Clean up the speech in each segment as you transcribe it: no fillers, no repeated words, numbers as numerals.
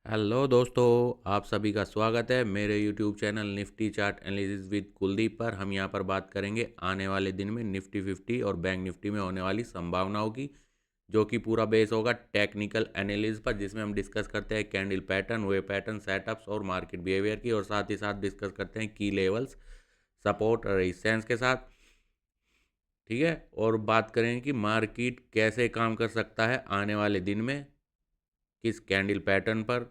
Hello दोस्तों, आप सभी का स्वागत है मेरे YouTube channel Nifty chart analysis with Kuldeep पर। हम यहां पर बात करेंगे आने वाले दिन में निफ्टी 50 और बैंक निफ्टी में होने वाली संभावनाओं की, जो कि पूरा बेस होगा टेक्निकल एनालिसिस पर, जिसमें हम डिस्कस करते हैं कैंडल पैटर्न, वे पैटर्न, सेटअप्स और मार्केट बिहेवियर की, और साथ ही साथ डिस्कस करते हैं की लेवल्स, सपोर्ट और रेजिस्टेंस के साथ। ठीक है, और बात करेंगे कि मार्केट कैसे काम कर सकता है आने वाले दिन में, किस कैंडल पैटर्न पर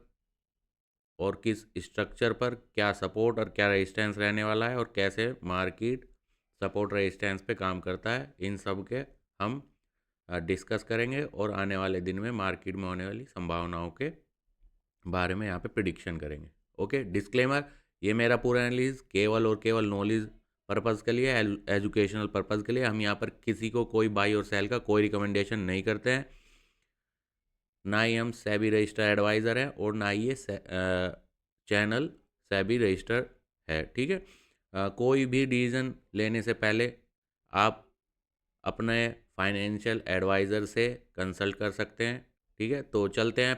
और किस स्ट्रक्चर पर क्या सपोर्ट और क्या रेजिस्टेंस रहने वाला है, और कैसे मार्केट सपोर्ट रेजिस्टेंस पे काम करता है। इन सब के हम डिस्कस करेंगे और आने वाले दिन में मार्केट में होने वाली संभावनाओं के बारे में यहाँ पे प्रिडिक्शन करेंगे। ओके, डिस्क्लेमर, ये मेरा पूरा एनालिसिस केवल और केवल नॉलेज पर्पज़ के लिए, एजुकेशनल पर्पज़ के लिए। हम यहाँ पर किसी को कोई बाई और सेल का कोई रिकमेंडेशन नहीं करते हैं, ना ही हम सेबी रजिस्टर्ड एडवाइज़र हैं और ना ही ये चैनल सेबी रजिस्टर्ड है। ठीक है, कोई भी डिसीजन लेने से पहले आप अपने फाइनेंशियल एडवाइज़र से कंसल्ट कर सकते हैं। ठीक है, तो चलते हैं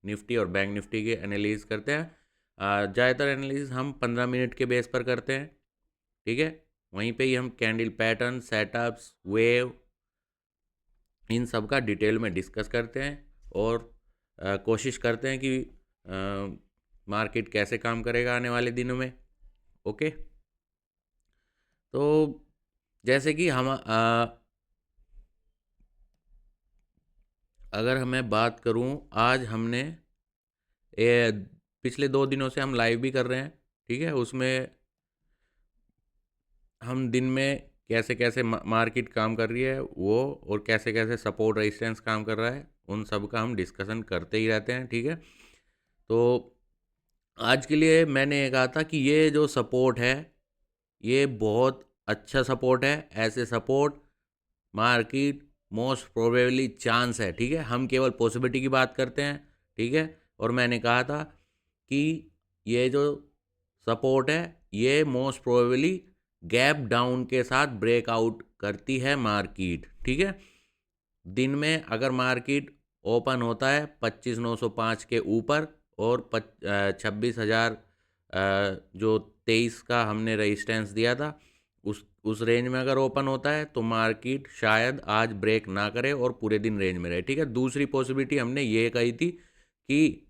निफ्टी और बैंक निफ्टी के एनालिसिस करते हैं। ज़्यादातर एनालिसिस हम 15 मिनट के बेस पर करते हैं। ठीक है, वहीं पे ही हम कैंडल पैटर्न, सेटअप्स, वेव, इन सब का डिटेल में डिस्कस करते हैं और कोशिश करते हैं कि मार्केट कैसे काम करेगा आने वाले दिनों में। ओके, तो जैसे कि हम अगर मैं बात करूं, आज हमने पिछले 2 दिनों से हम लाइव भी कर रहे हैं। ठीक है, उसमें हम दिन में कैसे कैसे मार्केट काम कर रही है वो, और कैसे कैसे सपोर्ट रेजिस्टेंस काम कर रहा है, उन सब का हम डिस्कशन करते ही रहते हैं। ठीक है, तो आज के लिए मैंने ये कहा था कि ये जो सपोर्ट है ये बहुत अच्छा सपोर्ट है। ऐसे support market most probably chance है। ठीक है, हम केवल पॉसिबिलिटी की बात करते हैं। ठीक है, और मैंने कहा था कि ये जो सपोर्ट है ये मोस्ट प्रोबेबली गैप डाउन के साथ ब्रेकआउट करती है मार्केट। ठीक है, दिन में अगर मार्केट ओपन होता है 25,905 के ऊपर और 26,000 जो 23 का हमने रेजिस्टेंस दिया था, उस रेंज में अगर ओपन होता है तो मार्केट शायद आज ब्रेक ना करे और पूरे दिन रेंज में रहे। ठीक है, दूसरी पॉसिबिलिटी हमने ये कही थी कि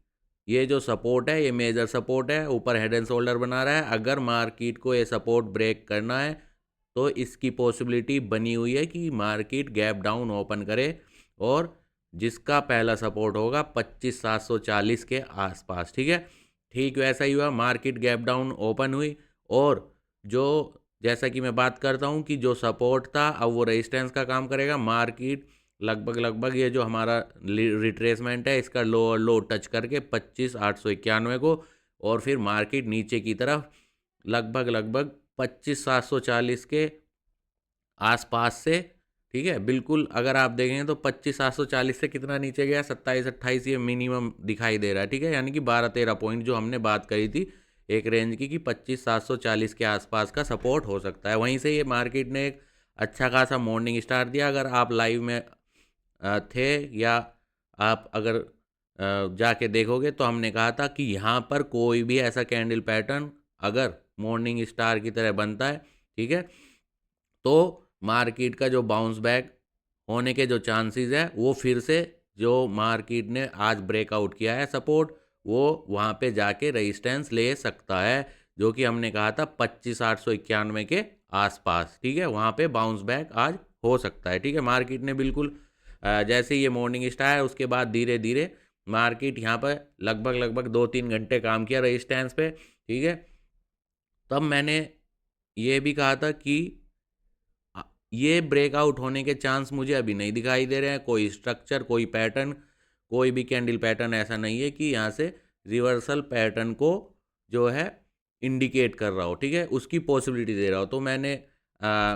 ये जो सपोर्ट है ये मेजर सपोर्ट है, ऊपर हेड एंड शोल्डर बना रहा है। अगर मार्केट को ये सपोर्ट ब्रेक करना है तो इसकी पॉसिबिलिटी बनी हुई है कि मार्केट गैप डाउन ओपन करे, और जिसका पहला सपोर्ट होगा 25,740 के आसपास। ठीक है, ठीक वैसा ही हुआ, मार्केट गैप डाउन ओपन हुई, और जो जैसा कि मैं बात करता हूँ कि जो सपोर्ट था अब वो रेजिस्टेंस का काम करेगा। मार्केट लगभग लगभग ये जो हमारा रिट्रेसमेंट है इसका लोअर लो टच करके 25,891 को, और फिर मार्केट नीचे की तरफ लगभग लगभग 25,740 के आसपास से। ठीक है, बिल्कुल अगर आप देखेंगे तो 25,740 से कितना नीचे गया, 27-28 ये मिनिमम दिखाई दे रहा है। ठीक है, यानी कि 12-13 पॉइंट जो हमने बात करी थी एक रेंज की कि 25,740 के आसपास का सपोर्ट हो सकता है। वहीं से ये मार्केट ने एक अच्छा खासा मॉर्निंग स्टार दिया। अगर आप लाइव में थे या आप अगर जाके देखोगे तो हमने कहा था कि यहाँ पर कोई भी ऐसा कैंडल पैटर्न अगर मॉर्निंग स्टार की तरह बनता है, ठीक है, तो मार्केट का जो बाउंस बैक होने के जो चांसेस है वो फिर से, जो मार्केट ने आज ब्रेकआउट किया है सपोर्ट, वो वहाँ पे जाके रेजिस्टेंस ले सकता है, जो कि हमने कहा था 25,891 के आसपास। ठीक है, वहाँ पे बाउंस बैक आज हो सकता है। ठीक है, मार्केट ने बिल्कुल जैसे ये मॉर्निंग स्टार है उसके बाद धीरे धीरे मार्केट यहाँ पर लगभग लगभग 2-3 घंटे काम किया रेजिस्टेंस पे। ठीक है, तब मैंने ये भी कहा था कि ये ब्रेकआउट होने के चांस मुझे अभी नहीं दिखाई दे रहे हैं। कोई स्ट्रक्चर, कोई पैटर्न, कोई भी कैंडल पैटर्न ऐसा नहीं है कि यहाँ से रिवर्सल पैटर्न को जो है इंडिकेट कर रहा हो। ठीक है, उसकी पॉसिबिलिटी दे रहा हो। तो मैंने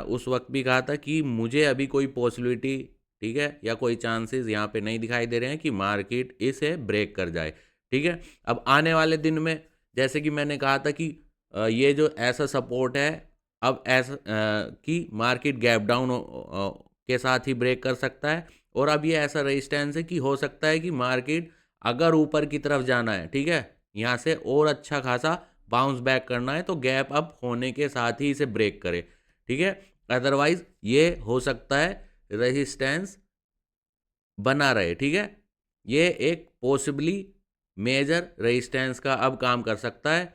उस वक्त भी कहा था कि मुझे अभी कोई पॉसिबिलिटी, ठीक है, या कोई चांसेस यहाँ पे नहीं दिखाई दे रहे हैं कि मार्केट इसे ब्रेक कर जाए। ठीक है, अब आने वाले दिन में जैसे कि मैंने कहा था कि ये जो ऐसा सपोर्ट है अब ऐसा कि मार्केट गैप डाउन के साथ ही ब्रेक कर सकता है, और अब ये ऐसा रेजिस्टेंस है कि हो सकता है कि मार्केट अगर ऊपर की तरफ जाना है, ठीक है, यहाँ से और अच्छा खासा बाउंस बैक करना है, तो गैप अप होने के साथ ही इसे ब्रेक करे, ठीक है। अदरवाइज ये हो सकता है रेजिस्टेंस बना रहे, ठीक है। ये एक पॉसिबली मेजर रेजिस्टेंस का अब काम कर सकता है,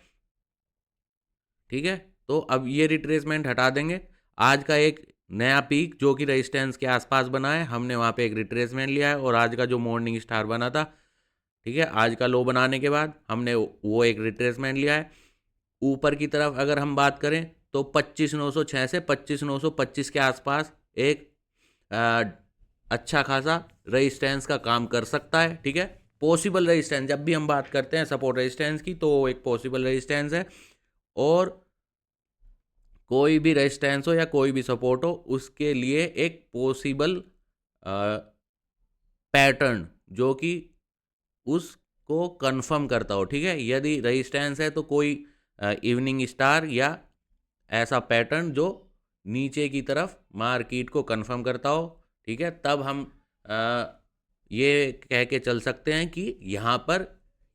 ठीक है। तो अब ये रिट्रेसमेंट हटा देंगे। आज का एक नया पीक जो कि रेजिस्टेंस के आसपास बना है, हमने वहाँ पे एक रिट्रेसमेंट लिया है, और आज का जो मॉर्निंग स्टार बना था, ठीक है, आज का लो बनाने के बाद हमने वो एक रिट्रेसमेंट लिया है। ऊपर की तरफ अगर हम बात करें तो 25,906 से 25,925 के आसपास एक अच्छा खासा रेजिस्टेंस का काम कर सकता है, ठीक है। पॉसिबल रेजिस्टेंस, जब भी हम बात करते हैं सपोर्ट रेजिस्टेंस की, तो वो एक पॉसिबल रेजिस्टेंस है, और कोई भी रेजिस्टेंस हो या कोई भी सपोर्ट हो, उसके लिए एक पॉसिबल पैटर्न जो कि उसको कंफर्म करता हो, ठीक है। यदि रेजिस्टेंस है तो कोई इवनिंग स्टार या ऐसा पैटर्न जो नीचे की तरफ मार्केट को कंफर्म करता हो, ठीक है, तब हम ये कह के चल सकते हैं कि यहाँ पर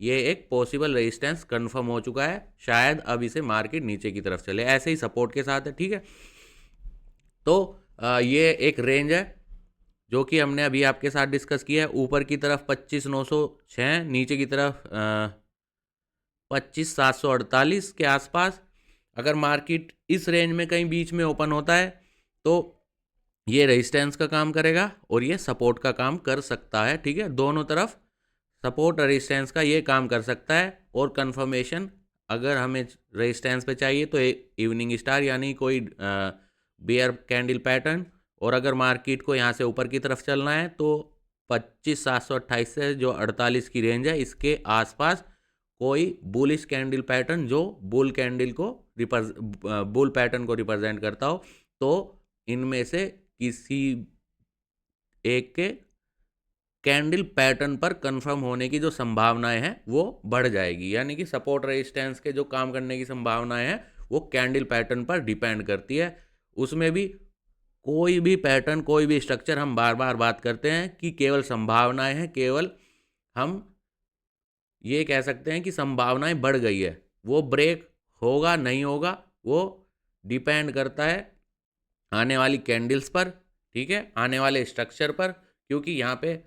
ये एक पॉसिबल रेजिस्टेंस कंफर्म हो चुका है, शायद अब इसे मार्केट नीचे की तरफ चले, ऐसे ही सपोर्ट के साथ है, ठीक है। तो ये एक रेंज है जो कि हमने अभी आपके साथ डिस्कस किया है। ऊपर की तरफ 25,906, नीचे की तरफ 25,748 के आसपास। अगर मार्केट इस रेंज में कहीं बीच में ओपन होता है तो ये रेजिस्टेंस का काम करेगा और ये सपोर्ट का काम कर सकता है, ठीक है। दोनों तरफ सपोर्ट और रेजिस्टेंस का ये काम कर सकता है। और कंफर्मेशन अगर हमें रेजिस्टेंस पे चाहिए तो इवनिंग स्टार यानी कोई बेयर कैंडल पैटर्न, और अगर मार्केट को यहाँ से ऊपर की तरफ चलना है तो 25,728 से जो 48 की रेंज है, इसके आसपास कोई बुलिश कैंडल पैटर्न जो बुल कैंडल को बुल पैटर्न को रिप्रेजेंट करता हो, तो इनमें से किसी एक के कैंडल पैटर्न पर कंफर्म होने की जो संभावनाएं हैं वो बढ़ जाएगी। यानी कि सपोर्ट रेजिस्टेंस के जो काम करने की संभावनाएं हैं वो कैंडल पैटर्न पर डिपेंड करती है। उसमें भी कोई भी पैटर्न, कोई भी स्ट्रक्चर, हम बार बार बात करते हैं कि केवल संभावनाएं हैं, केवल हम ये कह सकते हैं कि संभावनाएं बढ़ गई है। वो ब्रेक होगा नहीं होगा वो डिपेंड करता है आने वाली कैंडल्स पर, ठीक है, आने वाले स्ट्रक्चर पर। क्योंकि यहाँ पे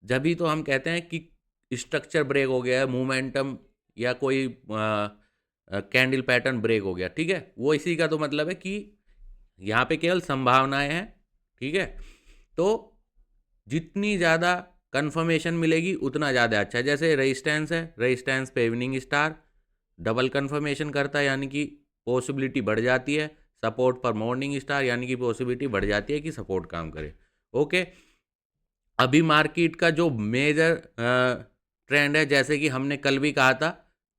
जब भी तो हम कहते हैं कि स्ट्रक्चर ब्रेक हो गया है, मोमेंटम या कोई कैंडल पैटर्न ब्रेक हो गया, ठीक है, वो इसी का तो मतलब है कि यहाँ पे केवल संभावनाएं हैं, ठीक है। तो जितनी ज़्यादा कंफर्मेशन मिलेगी उतना ज़्यादा अच्छा है। जैसे रेजिस्टेंस है, रेजिस्टेंस पे इवनिंग स्टार डबल कंफर्मेशन करता है यानी कि पॉसिबिलिटी बढ़ जाती है। सपोर्ट पर मॉर्निंग स्टार यानी कि पॉसिबिलिटी बढ़ जाती है कि सपोर्ट काम करे। ओके, अभी मार्केट का जो मेजर ट्रेंड है, जैसे कि हमने कल भी कहा था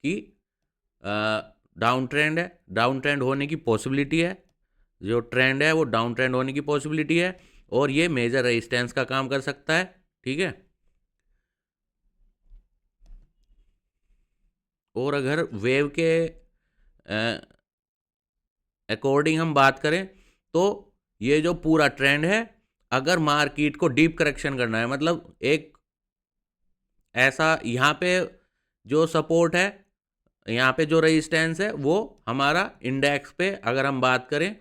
कि डाउन ट्रेंड है, डाउन ट्रेंड होने की पॉसिबिलिटी है, जो ट्रेंड है वो डाउन ट्रेंड होने की पॉसिबिलिटी है, और ये मेजर रेजिस्टेंस का काम कर सकता है, ठीक है। और अगर वेव के अकॉर्डिंग हम बात करें तो ये जो पूरा ट्रेंड है, अगर मार्केट को डीप करेक्शन करना है, मतलब एक ऐसा यहाँ पे जो सपोर्ट है, यहाँ पे जो रेजिस्टेंस है, वो हमारा इंडेक्स पे अगर हम बात करें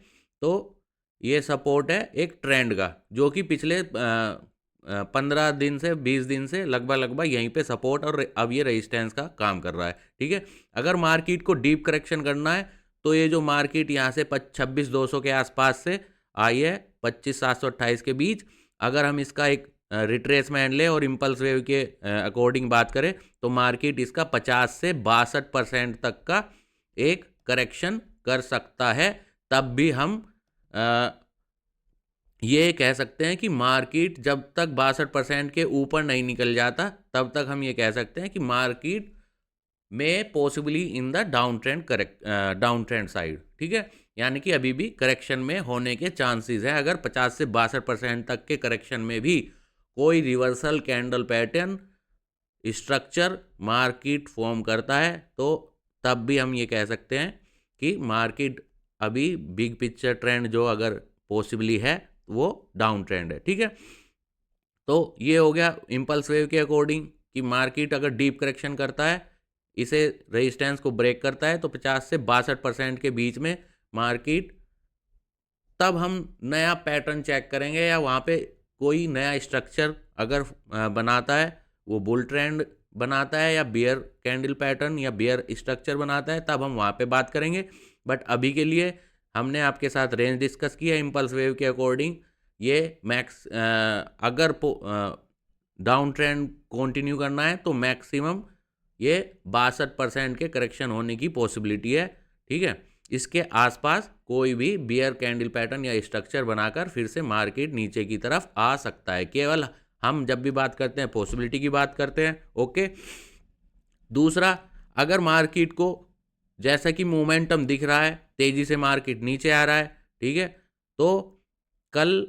तो ये सपोर्ट है एक ट्रेंड का, जो कि पिछले 15 दिन से 20 दिन से लगभग यहीं पे सपोर्ट और अब ये रेजिस्टेंस का काम कर रहा है, ठीक है। अगर मार्केट को डीप करेक्शन करना है तो ये जो मार्केट यहाँ से 26,200 के आसपास से आई है 25,728 के बीच, अगर हम इसका एक रिट्रेसमेंट ले और इम्पल्स वेव के अकॉर्डिंग बात करें तो मार्केट इसका 50 से 62% तक का एक करेक्शन कर सकता है। तब भी हम ये कह सकते हैं कि मार्केट जब तक 62% के ऊपर नहीं निकल जाता तब तक हम ये कह सकते हैं कि मार्केट में possibly in the down trend down trend side, ठीक है। यानी कि अभी भी करेक्शन में होने के चांसेस है। अगर 50 से 62% तक के करेक्शन में भी कोई reversal candle pattern structure market form करता है तो तब भी हम ये कह सकते हैं कि मार्केट अभी बिग पिक्चर ट्रेंड जो अगर पॉसिबली है वो डाउन ट्रेंड है, ठीक है। तो ये हो गया इम्पल्स वेव के अकॉर्डिंग कि मार्केट अगर डीप करेक्शन करता है, इसे रेजिस्टेंस को ब्रेक करता है, तो 50 से 62% के बीच में मार्केट, तब हम नया पैटर्न चेक करेंगे, या वहाँ पे कोई नया स्ट्रक्चर अगर बनाता है, वो बुल ट्रेंड बनाता है या बियर कैंडल पैटर्न या बियर स्ट्रक्चर बनाता है, तब हम वहाँ पे बात करेंगे। बट अभी के लिए हमने आपके साथ रेंज डिस्कस किया इम्पल्स वेव के अकॉर्डिंग। ये मैक्स अगर डाउन ट्रेंड कंटिन्यू करना है तो मैक्सिमम ये 62% के करेक्शन होने की पॉसिबिलिटी है, ठीक है। इसके आसपास कोई भी बियर कैंडल पैटर्न या स्ट्रक्चर बनाकर फिर से मार्केट नीचे की तरफ आ सकता है। केवल हम जब भी बात करते हैं पॉसिबिलिटी की बात करते हैं, ओके। दूसरा, अगर मार्केट को जैसा कि मोमेंटम दिख रहा है, तेजी से मार्केट नीचे आ रहा है, ठीक है, तो कल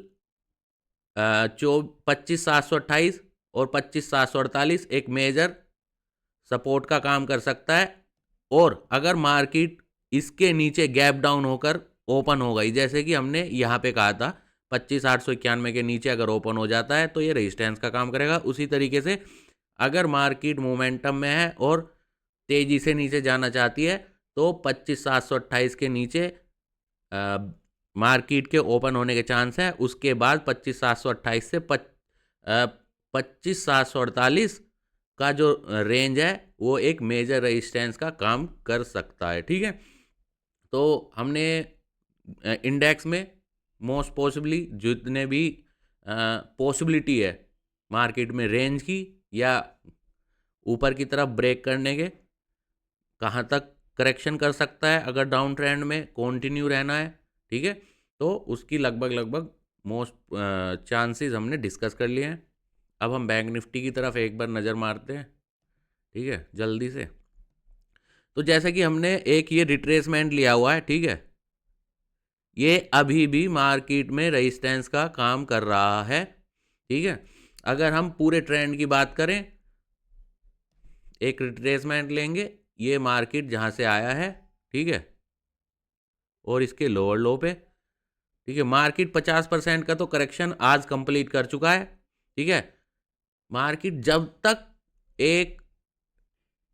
25,728 और 25,748 एक मेजर सपोर्ट का काम कर सकता है। और अगर मार्केट इसके नीचे गैप डाउन होकर ओपन हो गई, जैसे कि हमने यहाँ पे कहा था 25,891 के नीचे अगर ओपन हो जाता है तो ये रेजिस्टेंस का काम करेगा। उसी तरीके से अगर मार्केट मोमेंटम में है और तेजी से नीचे जाना चाहती है तो 25,728 के नीचे मार्केट के ओपन होने के चांस है। उसके बाद 25,728 से 25,748 का जो रेंज है वो एक मेजर रेजिस्टेंस का काम कर सकता है, ठीक है। तो हमने इंडेक्स में मोस्ट पॉसिबली जितने भी पॉसिबिलिटी है मार्केट में रेंज की या ऊपर की तरफ ब्रेक करने के, कहाँ तक करेक्शन कर सकता है अगर डाउन ट्रेंड में कंटिन्यू रहना है, ठीक है, तो उसकी लगभग मोस्ट चांसेस हमने डिस्कस कर लिए हैं। अब हम बैंक निफ्टी की तरफ एक बार नज़र मारते हैं, ठीक है, जल्दी से। तो जैसे कि हमने एक ये रिट्रेसमेंट लिया हुआ है, ठीक है, ये अभी भी मार्केट में रेजिस्टेंस का काम कर रहा है, ठीक है। अगर हम पूरे ट्रेंड की बात करें, एक रिट्रेसमेंट लेंगे, ये मार्केट जहां से आया है, ठीक है, और इसके लोअर लो पे, ठीक है, मार्केट 50% का तो करेक्शन आज कंप्लीट कर चुका है, ठीक है। मार्केट जब तक एक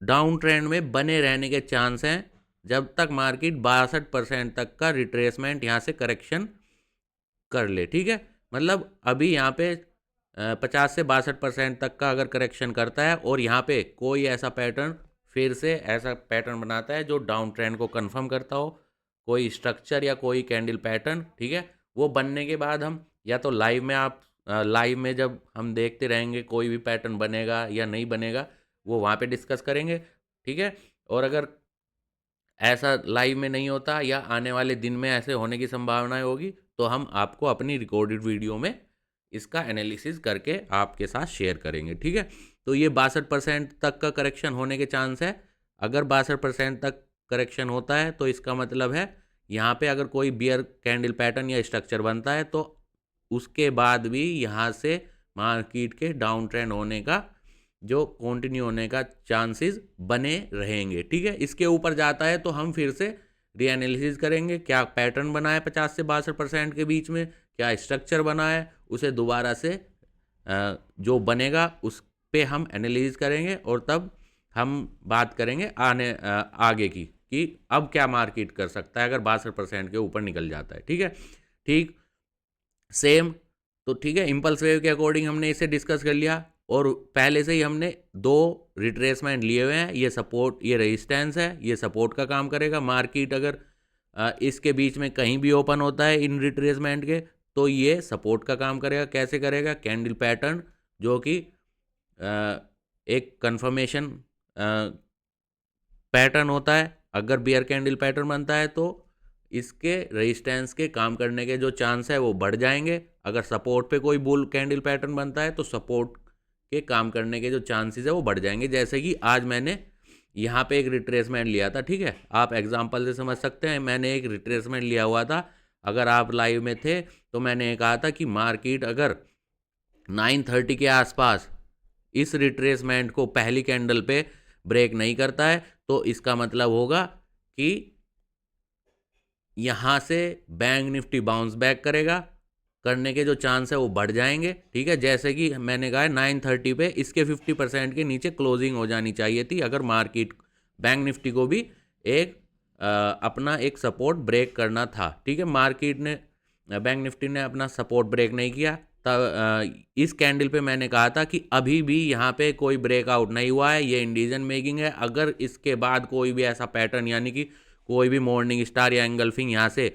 डाउन ट्रेंड में बने रहने के चांस हैं, जब तक मार्केट 62% तक का रिट्रेसमेंट यहाँ से करेक्शन कर ले, ठीक है। मतलब अभी यहाँ पे 50 से 62% तक का अगर करेक्शन करता है और यहाँ पे कोई ऐसा पैटर्न फिर से ऐसा पैटर्न बनाता है जो डाउन ट्रेंड को कंफर्म करता हो, कोई स्ट्रक्चर या कोई कैंडल पैटर्न, ठीक है, वो बनने के बाद हम या तो लाइव में, आप लाइव में जब हम देखते रहेंगे कोई भी पैटर्न बनेगा या नहीं बनेगा, वो वहाँ पे डिस्कस करेंगे, ठीक है। और अगर ऐसा लाइव में नहीं होता या आने वाले दिन में ऐसे होने की संभावनाएं होगी तो हम आपको अपनी रिकॉर्डेड वीडियो में इसका एनालिसिस करके आपके साथ शेयर करेंगे, ठीक है। तो ये 62% तक का करेक्शन होने के चांस है। अगर 62% तक करेक्शन होता है तो इसका मतलब है यहाँ पे अगर कोई बियर कैंडल पैटर्न या स्ट्रक्चर बनता है तो उसके बाद भी यहाँ से मार्केट के डाउन ट्रेंड होने का, जो कंटिन्यू होने का चांसेस बने रहेंगे, ठीक है। इसके ऊपर जाता है तो हम फिर से रीएनालिसिस करेंगे, क्या पैटर्न बना है 50 से 62% के बीच में, क्या स्ट्रक्चर बना है, उसे दोबारा से जो बनेगा उस पे हम एनालिसिस करेंगे और तब हम बात करेंगे आगे की कि अब क्या मार्केट कर सकता है अगर 62% के ऊपर निकल जाता है, ठीक है। ठीक सेम, तो ठीक है, इम्पल्स वेव के अकॉर्डिंग हमने इसे डिस्कस कर लिया और पहले से ही हमने 2 रिट्रेसमेंट लिए हुए हैं। ये सपोर्ट, ये रेजिस्टेंस है, ये सपोर्ट का काम करेगा। मार्केट अगर इसके बीच में कहीं भी ओपन होता है इन रिट्रेसमेंट के तो ये सपोर्ट का काम करेगा। कैसे करेगा? कैंडल पैटर्न जो कि एक कंफर्मेशन पैटर्न होता है। अगर बियर कैंडल पैटर्न बनता है तो इसके रेजिस्टेंस के काम करने के जो चांस है वो बढ़ जाएंगे। अगर सपोर्ट पे कोई बुल कैंडल पैटर्न बनता है तो सपोर्ट के काम करने के जो चांसेस है वो बढ़ जाएंगे। जैसे कि आज मैंने यहाँ पे एक रिट्रेसमेंट लिया था, ठीक है, आप एग्जांपल से समझ सकते हैं। मैंने एक रिट्रेसमेंट लिया हुआ था, अगर आप लाइव में थे तो मैंने कहा था कि मार्केट अगर 9:30 के आसपास इस रिट्रेसमेंट को पहली कैंडल पे ब्रेक नहीं करता है तो इसका मतलब होगा कि यहाँ से बैंक निफ्टी बाउंस बैक करेगा करने के जो चांस है वो बढ़ जाएंगे, ठीक है। जैसे कि मैंने कहा है 930 पे इसके 50% के नीचे क्लोजिंग हो जानी चाहिए थी, अगर मार्केट बैंक निफ्टी को भी एक अपना एक सपोर्ट ब्रेक करना था, ठीक है। मार्केट ने बैंक निफ्टी ने अपना सपोर्ट ब्रेक नहीं किया, तब इस कैंडल पे मैंने कहा था कि अभी भी यहाँ पे कोई ब्रेकआउट नहीं हुआ है, ये इंडिसीजन मेकिंग है। अगर इसके बाद कोई भी ऐसा पैटर्न यानी कि कोई भी मॉर्निंग स्टार या एंगल्फिंग यहाँ से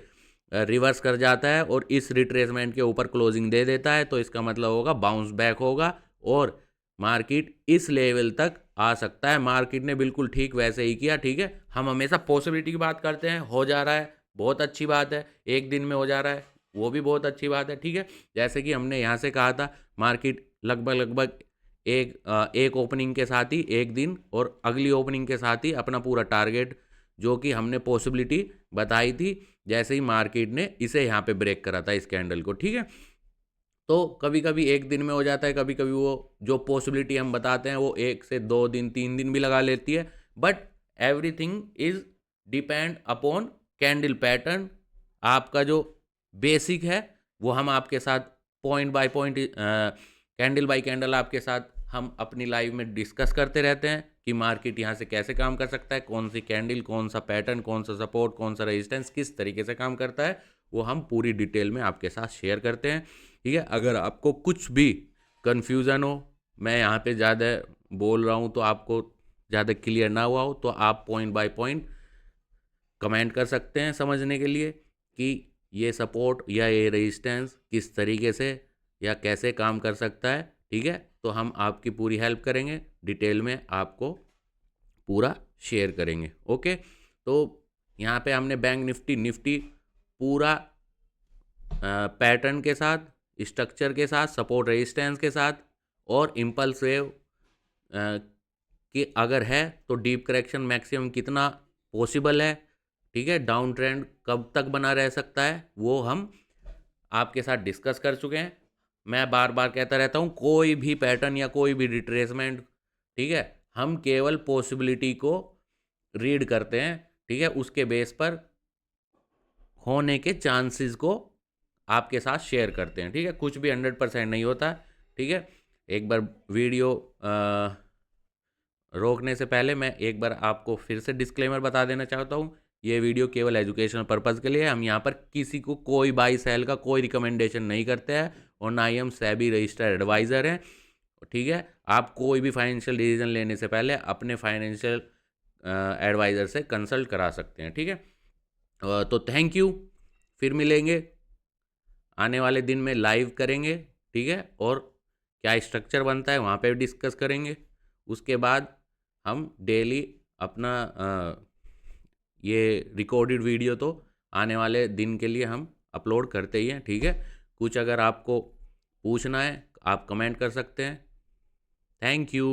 रिवर्स कर जाता है और इस रिट्रेसमेंट के ऊपर क्लोजिंग दे देता है, तो इसका मतलब होगा बाउंस बैक होगा और मार्केट इस लेवल तक आ सकता है। मार्केट ने बिल्कुल ठीक वैसे ही किया, ठीक है। हम हमेशा पॉसिबिलिटी की बात करते हैं, हो जा रहा है बहुत अच्छी बात है, एक दिन में हो जा रहा है वो भी बहुत अच्छी बात है, ठीक है। जैसे कि हमने यहाँ से कहा था मार्केट लगभग एक ओपनिंग के साथ ही एक दिन और अगली ओपनिंग के साथ ही अपना पूरा टारगेट जो कि हमने पॉसिबिलिटी बताई थी, जैसे ही मार्केट ने इसे यहाँ पे ब्रेक करा था इस कैंडल को, ठीक है। तो कभी कभी एक दिन में हो जाता है, कभी कभी वो जो पॉसिबिलिटी हम बताते हैं वो 1 से 2 दिन 3 दिन भी लगा लेती है, but everything is depend upon candle pattern. आपका जो बेसिक है वो हम आपके साथ point by point candle bye candle आपके साथ हम अपनी लाइव में डिस्कस करते रहते हैं कि मार्केट यहाँ से कैसे काम कर सकता है, कौन सी कैंडल, कौन सा पैटर्न, कौन सा सपोर्ट, कौन सा रेजिस्टेंस किस तरीके से काम करता है, वो हम पूरी डिटेल में आपके साथ शेयर करते हैं, ठीक है। अगर आपको कुछ भी कन्फ्यूज़न हो, मैं यहाँ पे ज़्यादा बोल रहा हूँ तो आपको ज़्यादा क्लियर ना हुआ हो, तो आप पॉइंट बाय पॉइंट कमेंट कर सकते हैं समझने के लिए कि ये सपोर्ट या ये रेजिस्टेंस किस तरीके से या कैसे काम कर सकता है, ठीक है। तो हम आपकी पूरी हेल्प करेंगे, डिटेल में आपको पूरा शेयर करेंगे, ओके। तो यहाँ पे हमने बैंक निफ्टी पूरा पैटर्न के साथ, स्ट्रक्चर के साथ, सपोर्ट रेजिस्टेंस के साथ और इम्पल्स वेव कि अगर है तो डीप करेक्शन मैक्सिमम कितना पॉसिबल है, ठीक है, डाउन ट्रेंड कब तक बना रह सकता है, वो हम आपके साथ डिस्कस कर चुके हैं। मैं बार बार कहता रहता हूँ कोई भी पैटर्न या कोई भी रिट्रेसमेंट, ठीक है, हम केवल पॉसिबिलिटी को रीड करते हैं, ठीक है, उसके बेस पर होने के चांसेस को आपके साथ शेयर करते हैं, ठीक है। कुछ भी 100% नहीं होता, ठीक है। एक बार वीडियो रोकने से पहले मैं एक बार आपको फिर से डिस्क्लेमर बता देना चाहता हूँ, ये वीडियो केवल एजुकेशनल पर्पज़ के लिए है। हम यहाँ पर किसी को कोई बाई सेल का कोई रिकमेंडेशन नहीं करते हैं और ना ही हम सेबी रजिस्टर्ड एडवाइज़र हैं, ठीक है। आप कोई भी फाइनेंशियल डिसीजन लेने से पहले अपने फाइनेंशियल एडवाइज़र से कंसल्ट करा सकते हैं, ठीक है। तो थैंक यू, फिर मिलेंगे आने वाले दिन में, लाइव करेंगे, ठीक है, और क्या स्ट्रक्चर बनता है वहाँ पे डिस्कस करेंगे। उसके बाद हम डेली अपना ये रिकॉर्डेड वीडियो तो आने वाले दिन के लिए हम अपलोड करते ही हैं, ठीक है। कुछ अगर आपको पूछना है आप कमेंट कर सकते हैं। Thank you.